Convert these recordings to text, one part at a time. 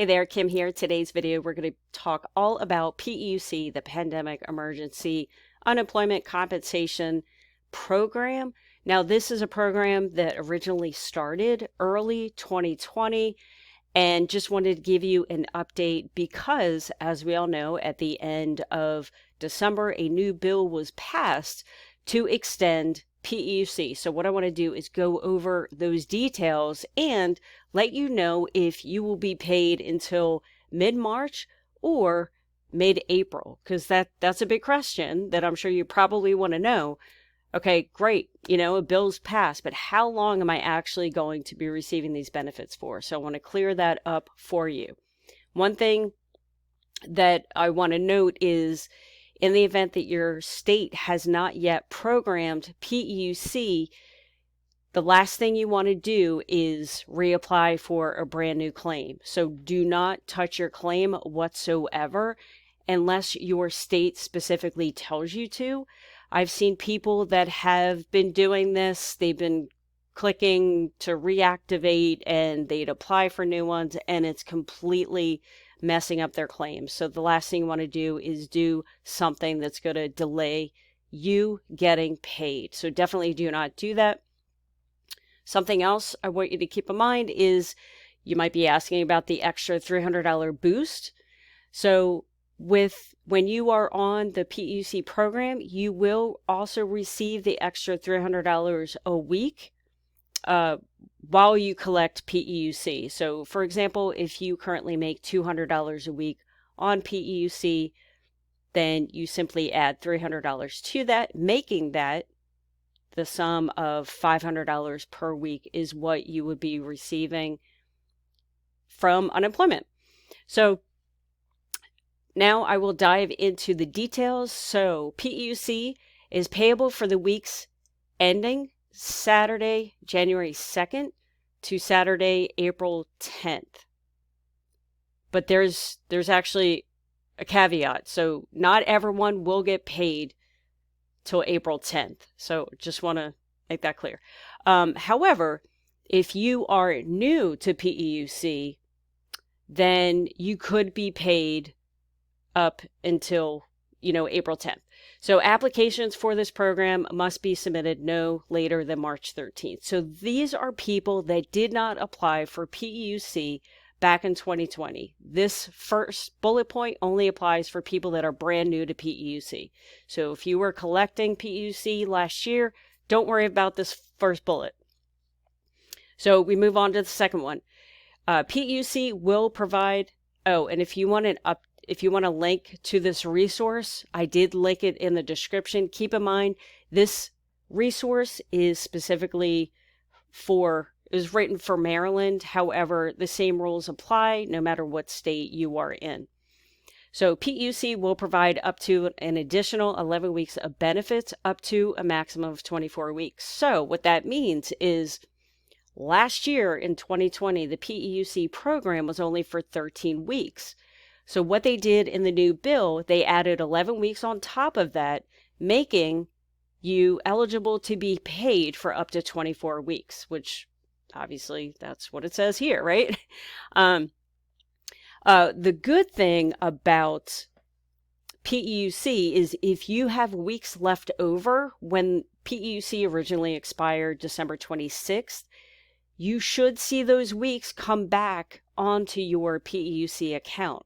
Hey there, Kim here. Today's video, we're going to talk all about PEUC, the Pandemic Emergency Unemployment Compensation Program. Now, this is a program that originally started early 2020, and just wanted to give you an update because, as we all know, at the end of December, a new bill was passed to extend PEUC. So what I want to do is go over those details and let you know if you will be paid until mid-March or mid-April, because that's a big question that I'm sure you probably want to know. Okay, great. A bill's passed, but how long am I actually going to be receiving these benefits for? So I want to clear that up for you. One thing that I want to note is in the event that your state has not yet programmed PEUC, the last thing you want to do is reapply for a brand new claim. So do not touch your claim whatsoever unless your state specifically tells you to. I've seen people that have been doing this. They've been clicking to reactivate and they'd apply for new ones, and it's completely messing up their claims. So the last thing you want to do is do something that's going to delay you getting paid. So definitely do not do that. Something else I want you to keep in mind is you might be asking about the extra $300 boost. So when you are on the PEUC program, you will also receive the extra $300 a week while you collect PEUC. So for example, if you currently make $200 a week on PEUC, then you simply add $300 to that, making that the sum of $500 per week is what you would be receiving from unemployment. So now I will dive into the details. So PEUC is payable for the weeks ending Saturday, January 2nd to Saturday, April 10th. But there's actually a caveat. So not everyone will get paid till April 10th. So just want to make that clear. However, if you are new to PEUC, then you could be paid up until, April 10th. So applications for this program must be submitted no later than March 13th. So these are people that did not apply for PEUC back in 2020. This first bullet point only applies for people that are brand new to PEUC. So if you were collecting PEUC last year, don't worry about this first bullet. So we move on to the second one. PEUC will provide, and if you want a link to this resource, I did link it in the description. Keep in mind, this resource is specifically is written for Maryland. However, the same rules apply no matter what state you are in. So PEUC will provide up to an additional 11 weeks of benefits, up to a maximum of 24 weeks. So what that means is last year in 2020, the PEUC program was only for 13 weeks. So what they did in the new bill, they added 11 weeks on top of that, making you eligible to be paid for up to 24 weeks, which obviously that's what it says here, right? The good thing about PEUC is if you have weeks left over when PEUC originally expired December 26th, you should see those weeks come back onto your PEUC account,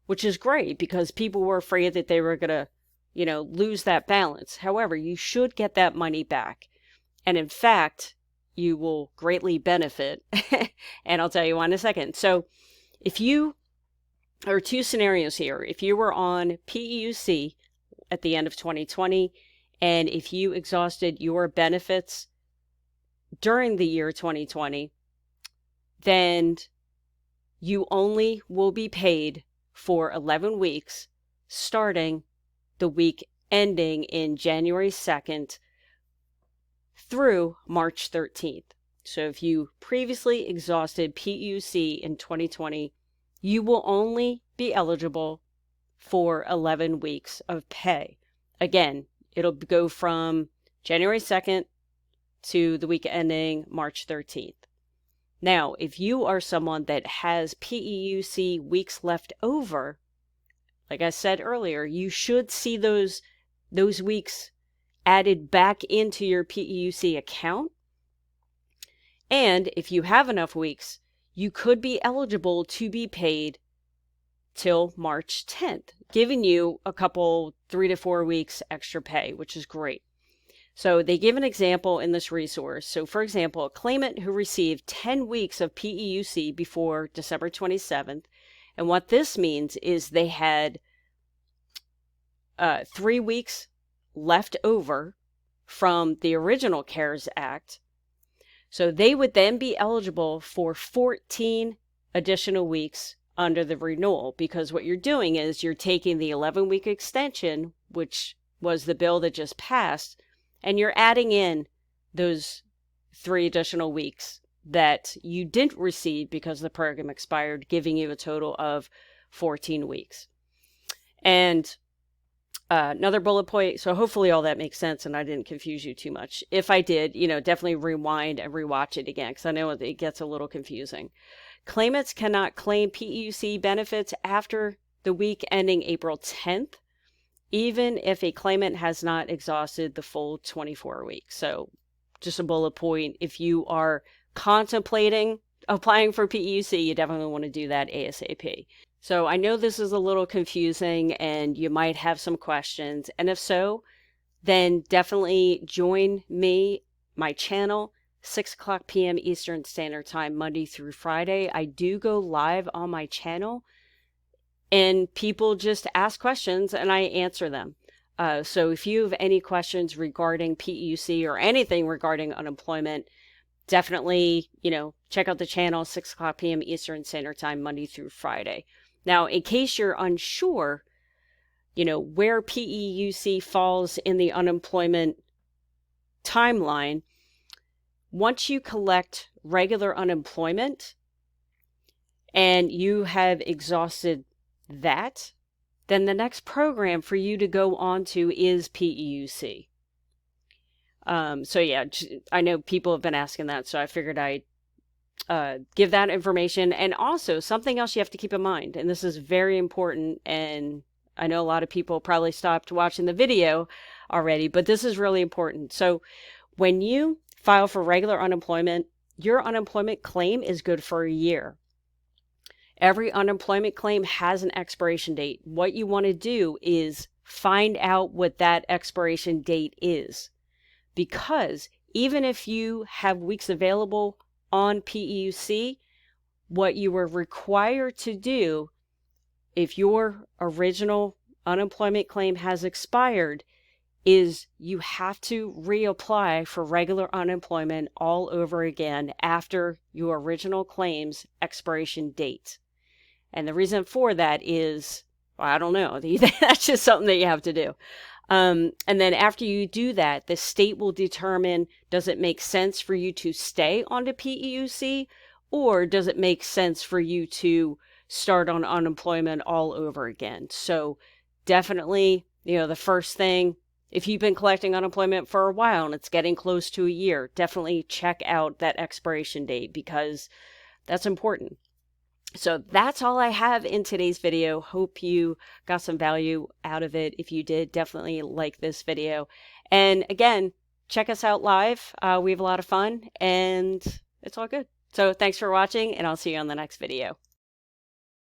which is great because people were afraid that they were going to, lose that balance. However, you should get that money back. And in fact, you will greatly benefit. And I'll tell you why in a second. So there are two scenarios here. If you were on PEUC at the end of 2020, and if you exhausted your benefits during the year 2020, then you only will be paid for 11 weeks, starting the week ending in January 2nd through March 13th. So if you previously exhausted PEUC in 2020, you will only be eligible for 11 weeks of pay. Again, it'll go from January 2nd to the week ending March 13th. Now, if you are someone that has PEUC weeks left over, like I said earlier, you should see those weeks added back into your PEUC account. And if you have enough weeks, you could be eligible to be paid till March 10th, giving you a couple 3 to 4 weeks extra pay, which is great. So they give an example in this resource. So for example, a claimant who received 10 weeks of PEUC before December 27th, and what this means is they had 3 weeks left over from the original CARES Act. So they would then be eligible for 14 additional weeks under the renewal, because what you're doing is you're taking the 11-week extension, which was the bill that just passed, and you're adding in those 3 additional weeks that you didn't receive because the program expired, giving you a total of 14 weeks. And another bullet point, so hopefully all that makes sense and I didn't confuse you too much. If I did, definitely rewind and rewatch it again, because I know it gets a little confusing. Claimants cannot claim PEUC benefits after the week ending April 10th, even if a claimant has not exhausted the full 24 weeks. So just a bullet point, if you are contemplating applying for PEUC, you definitely want to do that ASAP. So I know this is a little confusing and you might have some questions. And if so, then definitely join me, my channel, 6 o'clock p.m. Eastern Standard Time, Monday through Friday. I do go live on my channel and people just ask questions and I answer them. So if you have any questions regarding PEUC or anything regarding unemployment, definitely, check out the channel, 6 o'clock p.m. Eastern Standard Time, Monday through Friday. Now, in case you're unsure, where PEUC falls in the unemployment timeline, once you collect regular unemployment and you have exhausted that, then the next program for you to go on to is PEUC. So yeah, I know people have been asking that, so I figured I'd give that information. And also something else you have to keep in mind, and this is very important, and I know a lot of people probably stopped watching the video already, but this is really important. So when you file for regular unemployment, your unemployment claim is good for a year. Every unemployment claim has an expiration date. What you want to do is find out what that expiration date is, because even if you have weeks available on PEUC, what you were required to do if your original unemployment claim has expired is you have to reapply for regular unemployment all over again after your original claim's expiration date. And the reason for that is, well, I don't know, that's just something that you have to do. And then after you do that, the state will determine, does it make sense for you to stay on the PEUC, or does it make sense for you to start on unemployment all over again? So definitely, the first thing, if you've been collecting unemployment for a while and it's getting close to a year, definitely check out that expiration date, because that's important. So that's all I have in today's video. Hope you got some value out of it. If you did, definitely like this video. And again, check us out live. We have a lot of fun and it's all good. So thanks for watching, and I'll see you on the next video.